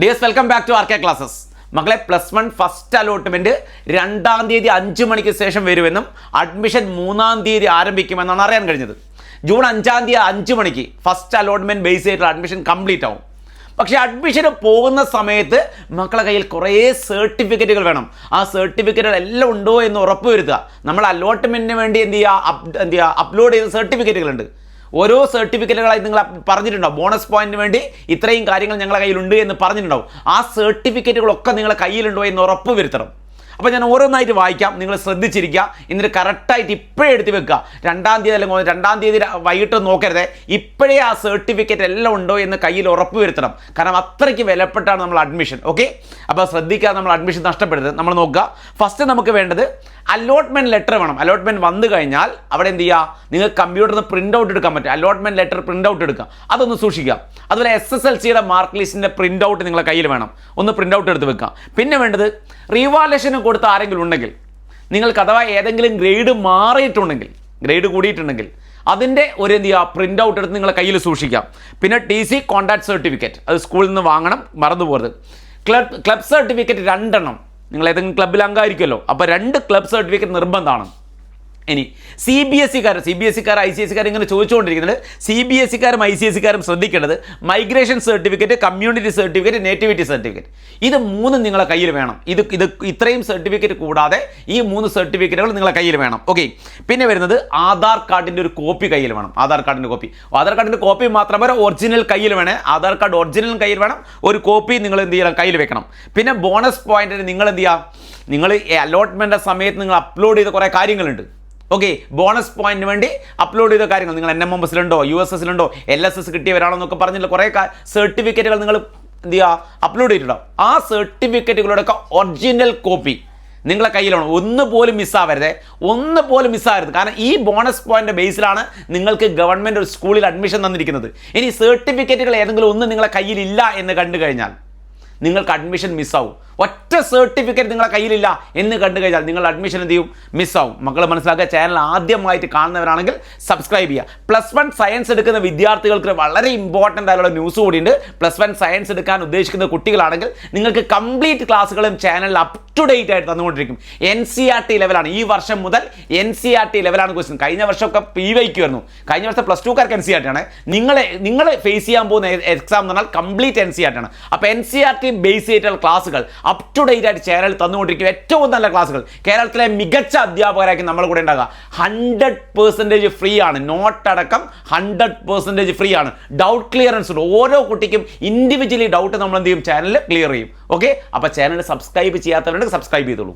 Dears welcome back to RK classes. മക്കളെ, +1 first allotment 2-ാം തീയതി 5 മണിക്ക് ശേഷം വരുമെന്നും അഡ്മിഷൻ 3-ാം തീയതി ആരംഭിക്കുമെന്നാണ് അറിയാൻ കഴിഞ്ഞത്. ജൂൺ 5-ാം തീയതി 5 മണിക്ക് ഫസ്റ്റ് അലോട്ട്മെൻറ്റ് ബേസ് ചെയ്തിട്ടുള്ള അഡ്മിഷൻ കംപ്ലീറ്റ് ആവും. പക്ഷേ അഡ്മിഷന് പോകുന്ന സമയത്ത് മക്കളുടെ കയ്യിൽ കുറേ സർട്ടിഫിക്കറ്റുകൾ വേണം. ആ സർട്ടിഫിക്കറ്റുകൾ എല്ലാം ഉണ്ടോ എന്ന് ഉറപ്പ് വരുത്തുക. നമ്മൾ അലോട്ട്മെൻറ്റിന് വേണ്ടി എന്ത് ചെയ്യുക, അപ്ലോഡ് ചെയ്ത സർട്ടിഫിക്കറ്റുകളുണ്ട്. ഓരോ സർട്ടിഫിക്കറ്റുകളായി നിങ്ങൾ പറഞ്ഞിട്ടുണ്ടാവും. ബോണസ് പോയിന്റിന് വേണ്ടി ഇത്രയും കാര്യങ്ങൾ ഞങ്ങളുടെ കയ്യിലുണ്ട് എന്ന് പറഞ്ഞിട്ടുണ്ടാവും. ആ സർട്ടിഫിക്കറ്റുകളൊക്കെ നിങ്ങളുടെ കയ്യിലുണ്ടോ എന്ന് ഉറപ്പ് വരുത്തണം. അപ്പോൾ ഞാൻ ഓരോന്നായിട്ട് വായിക്കാം, നിങ്ങൾ ശ്രദ്ധിച്ചിരിക്കുക. എന്നിട്ട് കറക്റ്റായിട്ട് ഇപ്പോഴേ എടുത്ത് വെക്കുക. 2-ാം തീയതി അല്ലെങ്കിൽ 2-ാം തീയതി വൈകിട്ട് നോക്കരുത്. ഇപ്പോഴേ ആ സർട്ടിഫിക്കറ്റ് എല്ലാം ഉണ്ടോ എന്ന് കയ്യിൽ ഉറപ്പ് വരുത്തണം. കാരണം അത്രയ്ക്ക് വിലപ്പെട്ടാണ് നമ്മൾ അഡ്മിഷൻ. ഓക്കെ, അപ്പോൾ ശ്രദ്ധിക്കാതെ നമ്മൾ അഡ്മിഷൻ നഷ്ടപ്പെടരുത്. നമ്മൾ നോക്കുക. ഫസ്റ്റ് നമുക്ക് വേണ്ടത് അലോട്ട്മെൻറ്റ് ലെറ്റർ വേണം. അലോട്ട്മെൻറ്റ് വന്നു കഴിഞ്ഞാൽ അവിടെ എന്ത് ചെയ്യുക, നിങ്ങൾക്ക് കമ്പ്യൂട്ടറിൽ നിന്ന് പ്രിൻ്റ് ഔട്ട് എടുക്കാൻ പറ്റും. അലോട്ട്മെൻറ്റ് ലെറ്റർ പ്രിൻ്റ് ഔട്ട് എടുക്കുക, അതൊന്ന് സൂക്ഷിക്കുക. അതുപോലെ SSLCയുടെ മാർക്ക് ലിസ്റ്റിൻ്റെ പ്രിൻ്റ് ഔട്ട് നിങ്ങളുടെ കയ്യിൽ വേണം, ഒന്ന് പ്രിൻ്റ് ഔട്ട് എടുത്ത് വെക്കുക. പിന്നെ വേണ്ടത് റീവാലേഷന് കൊടുത്ത ആരെങ്കിലും ഉണ്ടെങ്കിൽ, നിങ്ങൾക്ക് അഥവാ ഏതെങ്കിലും ഗ്രേഡ് മാറിയിട്ടുണ്ടെങ്കിൽ, ഗ്രേഡ് കൂടിയിട്ടുണ്ടെങ്കിൽ അതിൻ്റെ ഒരു എന്ത് ചെയ്യുക, പ്രിൻ്റ് ഔട്ട് എടുത്ത് നിങ്ങളുടെ കയ്യിൽ സൂക്ഷിക്കാം. പിന്നെ TC കോൺടാക്ട് സർട്ടിഫിക്കറ്റ് അത് സ്കൂളിൽ നിന്ന് വാങ്ങണം, മറന്നു പോകരുത്. ക്ലബ് സർട്ടിഫിക്കറ്റ് 2 എണ്ണം. നിങ്ങൾ ഏതെങ്കിലും ക്ലബ്ബിൽ അംഗമായിരിക്കുമല്ലോ, അപ്പോൾ 2 ക്ലബ് സർട്ടിഫിക്കറ്റ് നിർബന്ധമാണ്. ഇനി CBSE-കാർ ICSE-കാർ ഇങ്ങനെ ചോദിച്ചുകൊണ്ടിരിക്കുന്നത്, CBSE-കാരും ICSE-കാരും ശ്രദ്ധിക്കേണ്ടത് migration certificate, community certificate, nativity certificate, ഇത് 3 നിങ്ങളുടെ കയ്യിൽ വേണം. ഇത്രയും സർട്ടിഫിക്കറ്റ് കൂടാതെ ഈ 3 സർട്ടിഫിക്കറ്റുകൾ നിങ്ങളുടെ കയ്യിൽ വേണം. ഓക്കെ, പിന്നെ വരുന്നത് ആധാർ കാർഡിൻ്റെ ഒരു കോപ്പി കയ്യിൽ വേണം. ആധാർ കാർഡിൻ്റെ കോപ്പി മാത്രം വരെ ഒറിജിനൽ കയ്യിൽ വേണേ. ആധാർ കാർഡ് ഒറിജിനൽ കയ്യിൽ വേണം, ഒരു കോപ്പി നിങ്ങൾ എന്ത് ചെയ്യണം, കയ്യിൽ വെക്കണം. പിന്നെ ബോണസ് പോയിന്റിന് നിങ്ങൾ എന്ത് ചെയ്യുക, നിങ്ങൾ അലോട്ട്മെൻറ്റ് സമയത്ത് നിങ്ങൾ അപ്ലോഡ് ചെയ്ത കുറേ കാര്യങ്ങളുണ്ട്. ഓക്കെ, ബോണസ് പോയിന്റിന് വേണ്ടി അപ്ലോഡ് ചെയ്ത കാര്യങ്ങൾ, നിങ്ങൾ NMMS-ലുണ്ടോ, USS-ലുണ്ടോ, LSS കിട്ടിയവരാണെന്നൊക്കെ പറഞ്ഞിട്ടുള്ള കുറേ സർട്ടിഫിക്കറ്റുകൾ നിങ്ങൾ എന്ത് ചെയ്യുക, അപ്ലോഡ് ചെയ്തിട്ടുണ്ടാവും. ആ സർട്ടിഫിക്കറ്റുകളുടെയൊക്കെ ഒറിജിനൽ കോപ്പി നിങ്ങളെ കയ്യിലാണ്. ഒന്നുപോലും മിസ്സാകരുത്. കാരണം ഈ ബോണസ് പോയിന്റ് ബേസിലാണ് നിങ്ങൾക്ക് ഗവൺമെൻറ് ഒരു സ്കൂളിൽ അഡ്മിഷൻ തന്നിരിക്കുന്നത്. ഇനി സർട്ടിഫിക്കറ്റുകൾ ഏതെങ്കിലും ഒന്ന് നിങ്ങളെ കയ്യിലില്ല എന്ന് കണ്ടു കഴിഞ്ഞാൽ നിങ്ങൾക്ക് അഡ്മിഷൻ മിസ്സാവും. ഒറ്റ സർട്ടിഫിക്കറ്റ് നിങ്ങളുടെ കയ്യിലില്ല എന്ന് കണ്ടു കഴിഞ്ഞാൽ നിങ്ങളുടെ അഡ്മിഷൻ എന്ത് ചെയ്യും, മിസ്സാവും. മക്കൾ മനസ്സിലാക്കുക. ചാനൽ ആദ്യമായിട്ട് കാണുന്നവരാണെങ്കിൽ സബ്സ്ക്രൈബ് ചെയ്യുക. +1 സയൻസ് എടുക്കുന്ന വിദ്യാർത്ഥികൾക്ക് വളരെ ഇമ്പോർട്ടൻ്റ് ആയിട്ടുള്ള ന്യൂസ് കൂടിയുണ്ട്. +1 സയൻസ് എടുക്കാൻ ഉദ്ദേശിക്കുന്ന കുട്ടികളാണെങ്കിൽ നിങ്ങൾക്ക് കംപ്ലീറ്റ് ക്ലാസ്സുകളും ചാനലിൽ അപ് ടു ഡേറ്റ് ആയിട്ട് തന്നുകൊണ്ടിരിക്കും. NCERT ലെവലാണ്. ഈ വർഷം മുതൽ NCERT ലെവലാണ് ക്വസ്റ്റ്യൻ. കഴിഞ്ഞ വർഷമൊക്കെ PYQ ആയിരുന്നു. കഴിഞ്ഞ വർഷം +2-കാർക്ക് NCERT ആണ്. നിങ്ങൾ ഫേസ് ചെയ്യാൻ പോകുന്ന എക്സാം എന്ന് പറഞ്ഞാൽ കംപ്ലീറ്റ് NCERT ആണ്. അപ്പോൾ NCERT ബേസ് ചെയ്തിട്ടുള്ള ക്ലാസ്സുകൾ അപ് ടു ഡേറ്റ് ആയിട്ട് ചാനൽ തന്നുകൊണ്ടിരിക്കും. ഏറ്റവും നല്ല ക്ലാസ്സുകൾ, കേരളത്തിലെ മികച്ച അധ്യാപകരായിരിക്കും നമ്മൾ കൂടെ ഉണ്ടാകുക. 100% ഫ്രീ ആണ്. നോട്ടടക്കം 100% ഫ്രീ ആണ്. ഡൗട്ട് ക്ലിയറൻസ് ഉണ്ട്. ഓരോ കുട്ടിക്കും ഇൻഡിവിജ്വലി ഡൗട്ട് നമ്മൾ എന്ത് ചെയ്യും, ചാനലിൽ ക്ലിയർ ചെയ്യും. ഓക്കെ, അപ്പോൾ ചാനൽ സബ്സ്ക്രൈബ് ചെയ്യാത്തവരുണ്ടെങ്കിൽ സബ്സ്ക്രൈബ് ചെയ്തോളൂ.